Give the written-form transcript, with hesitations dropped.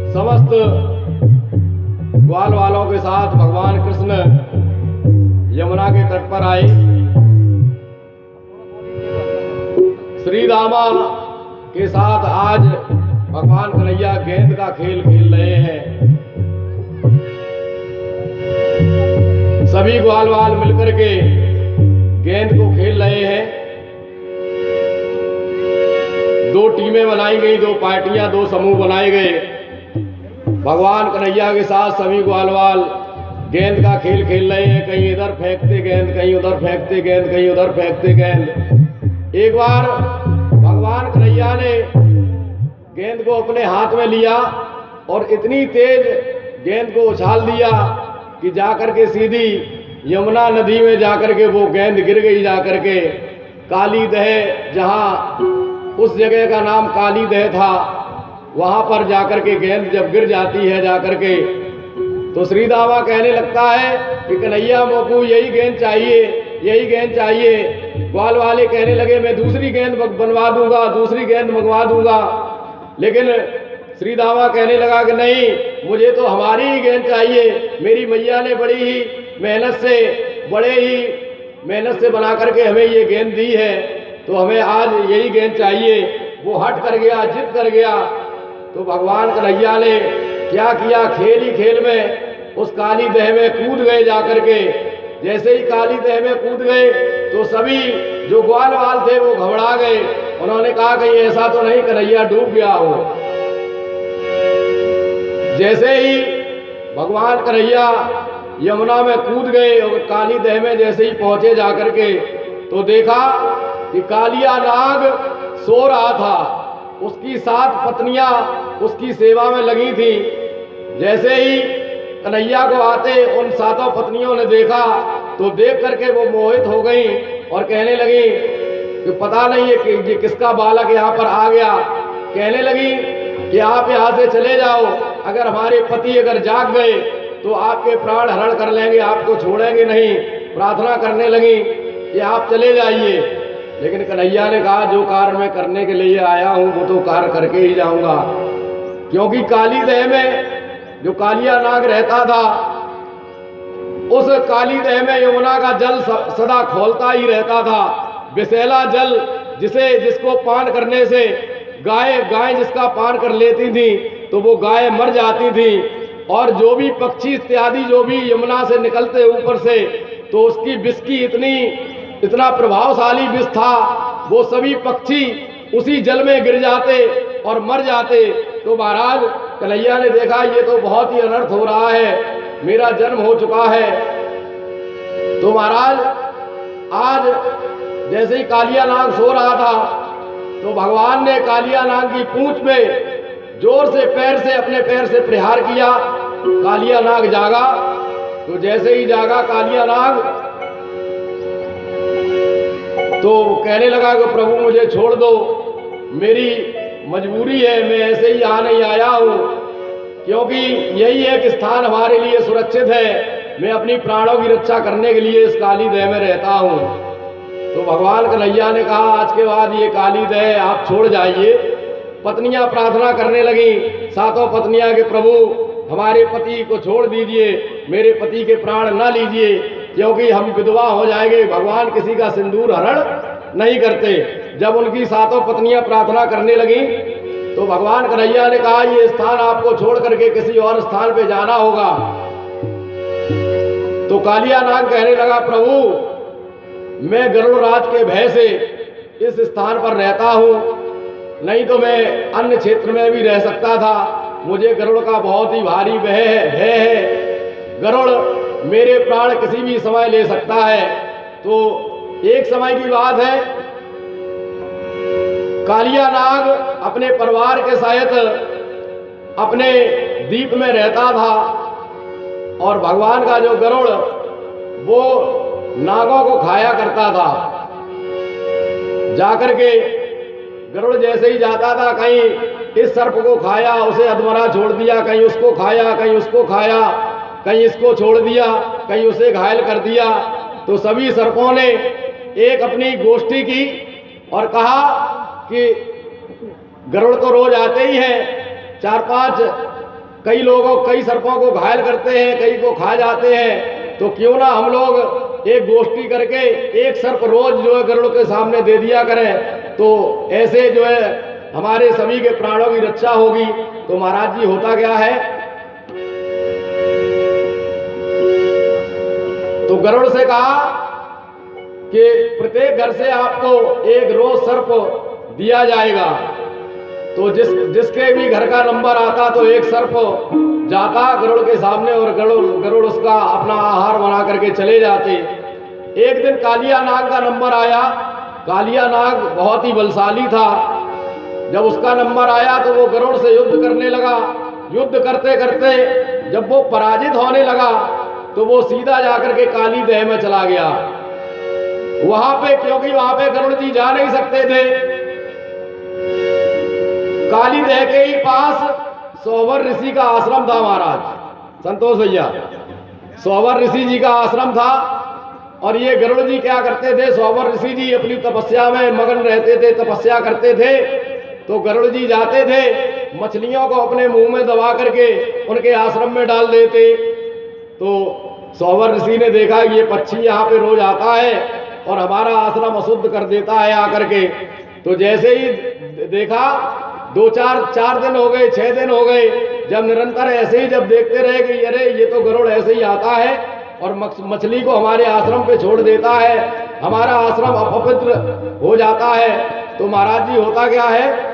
समस्त ग्वाल वालों के साथ भगवान कृष्ण यमुना के तट पर आए। श्री रामा के साथ आज भगवान कन्हैया गेंद का खेल खेल रहे हैं। सभी ग्वाल वाल मिलकर के गेंद को खेल रहे हैं। दो टीमें बनाई गई, दो पार्टियां, दो समूह बनाए गए। भगवान कन्हैया के साथ सभी ग्वाल वाल गेंद का खेल खेल रहे हैं। कहीं इधर फेंकते गेंद, कहीं उधर फेंकते गेंद, कहीं उधर फेंकते गेंद। एक बार भगवान कन्हैया ने गेंद को अपने हाथ में लिया और इतनी तेज गेंद को उछाल दिया कि जाकर के सीधी यमुना नदी में जाकर के वो गेंद गिर गई। जाकर के काली दह, जहाँ उस जगह का नाम काली दह था, वहां पर जाकर के गेंद जब गिर जाती है जाकर के, तो श्री दामा कहने लगता है कि कन्हैया मोकू यही गेंद चाहिए, यही गेंद चाहिए। ग्वाल वाले कहने लगे मैं दूसरी गेंद बनवा दूंगा, दूसरी गेंद मंगवा दूंगा। लेकिन श्री दामा कहने लगा कि नहीं, मुझे तो हमारी ही गेंद चाहिए। मेरी मैया ने बड़ी ही बड़े ही मेहनत से बना करके हमें ये गेंद दी है, तो हमें आज यही गेंद चाहिए। वो हट कर गया, जिद कर गया। तो भगवान कन्हैया ने क्या किया, खेल ही खेल में उस काली दह में कूद गए जाकर के। जैसे ही काली दह में कूद गए तो सभी जो ग्वाल वाल थे वो घबरा गए। उन्होंने कहा कि ऐसा तो नहीं कन्हैया डूब गया हो। जैसे ही भगवान कन्हैया यमुना में कूद गए और काली दह में जैसे ही पहुंचे जाकर के, तो देखा कि कालिया नाग सो रहा था। उसकी 7 पत्नियां उसकी सेवा में लगी थी। जैसे ही कन्हैया को आते उन 7 पत्नियों ने देखा तो देख करके वो मोहित हो गई और कहने लगी कि पता नहीं है कि ये किसका बालक यहाँ पर आ गया। कहने लगी कि आप यहाँ से चले जाओ, अगर हमारे पति अगर जाग गए तो आपके प्राण हरण कर लेंगे, आपको छोड़ेंगे नहीं। प्रार्थना करने लगी कि आप चले जाइए। लेकिन कन्हैया ने कहा जो कार्य मैं करने के लिए आया हूँ वो तो कार्य करके ही जाऊंगा। क्योंकि काली दह में जो कालिया नाग रहता था, उस काली दह में यमुना का जल सदा खौलता ही रहता था। विषैला जल जिसको पान करने से गाय जिसका पान कर लेती थी तो वो गाय मर जाती थी। और जो भी पक्षी इत्यादि जो भी यमुना से निकलते ऊपर से, तो उसकी विष की इतना प्रभावशाली विष था, वो सभी पक्षी उसी जल में गिर जाते और मर जाते। तो महाराज कन्हैया ने देखा ये तो बहुत ही अनर्थ हो रहा है, मेरा जन्म हो चुका है। तो महाराज आज जैसे ही कालिया नाग सो रहा था तो भगवान ने कालिया नाग की पूंछ में जोर से अपने पैर से प्रहार किया। कालिया नाग जागा। तो जैसे ही जागा कालिया नाग तो कहने लगा कि प्रभु मुझे छोड़ दो, मेरी मजबूरी है, मैं ऐसे ही यहाँ नहीं आया हूँ, क्योंकि यही एक स्थान हमारे लिए सुरक्षित है। मैं अपनी प्राणों की रक्षा करने के लिए इस काली दह में रहता हूँ। तो भगवान कन्हैया ने कहा आज के बाद ये काली दह आप छोड़ जाइए। पत्नियां प्रार्थना करने लगी, 7 पत्नियां के प्रभु हमारे पति को छोड़ दीजिए, मेरे पति के प्राण न लीजिए, क्योंकि हम विधवा हो जाएंगे। भगवान किसी का सिंदूर हरण नहीं करते। जब उनकी 7 पत्नियां प्रार्थना करने लगी तो भगवान कन्हैया ने कहा ये स्थान आपको छोड़ करके किसी और स्थान पे जाना होगा। तो कालिया नाग कहने लगा प्रभु मैं गरुड़ राज के भय से इस स्थान पर रहता हूँ, नहीं तो मैं अन्य क्षेत्र में भी रह सकता था। मुझे गरुड़ का बहुत ही भारी भय है। गरुड़ मेरे प्राण किसी भी समय ले सकता है। तो एक समय की बात है, कालिया नाग अपने परिवार के सहित अपने द्वीप में रहता था और भगवान का जो गरुड़ वो नागों को खाया करता था। जाकर के गरुड़ जैसे ही जाता था, कहीं इस सर्प को खाया, उसे अधमरा छोड़ दिया, कहीं उसको खाया, कहीं उसको खाया, कहीं इसको छोड़ दिया, कहीं उसे घायल कर दिया। तो सभी सर्पों ने एक अपनी गोष्ठी की और कहा कि गरुड़ तो रोज आते ही हैं, 4-5 कई सर्पों को घायल करते हैं, कई को खा जाते हैं, तो क्यों ना हम लोग एक गोष्ठी करके एक सर्प रोज जो है गरुड़ के सामने दे दिया करें, तो ऐसे जो है हमारे सभी के प्राणों की रक्षा होगी। तो महाराज जी होता क्या है, तो गरुड़ से कहा कि प्रत्येक घर से आपको एक रोज सर्प दिया जाएगा, तो जिसके भी घर का नंबर आता तो एक सर्प जाता गरुड़ के सामने और गरुड़ उसका अपना आहार बना करके चले जाते। एक दिन कालिया नाग का नंबर आया। कालिया नाग बहुत ही बलशाली था। जब उसका नंबर आया तो वो गरुड़ से युद्ध करने लगा। युद्ध करते करते जब वो पराजित होने लगा तो वो सीधा जाकर के काली दह में चला गया। वहां पे, क्योंकि वहां पे गरुड़ जी जा नहीं सकते थे, काली दह के ही पास सोवर ऋषि का आश्रम था। महाराज संतोष भैया, सोवर ऋषि जी का आश्रम था। और ये गरुड़ जी क्या करते थे, सोवर ऋषि जी अपनी तपस्या में मगन रहते थे, तपस्या करते थे। तो गरुड़ जी जाते थे, मछलियों को अपने मुंह में दबा करके उनके आश्रम में डाल देते। तो सोवर ऋषि ने देखा कि ये पक्षी यहाँ पे रोज आता है और हमारा आश्रम अशुद्ध कर देता है आकर के। तो जैसे ही देखा, 4 दिन हो गए, 6 दिन हो गए, जब निरंतर ऐसे ही जब देखते रहे कि अरे ये तो गरुड़ ऐसे ही आता है और मछली को हमारे आश्रम पे छोड़ देता है, हमारा आश्रम अपवित्र हो जाता है। तो महाराज जी होता क्या है,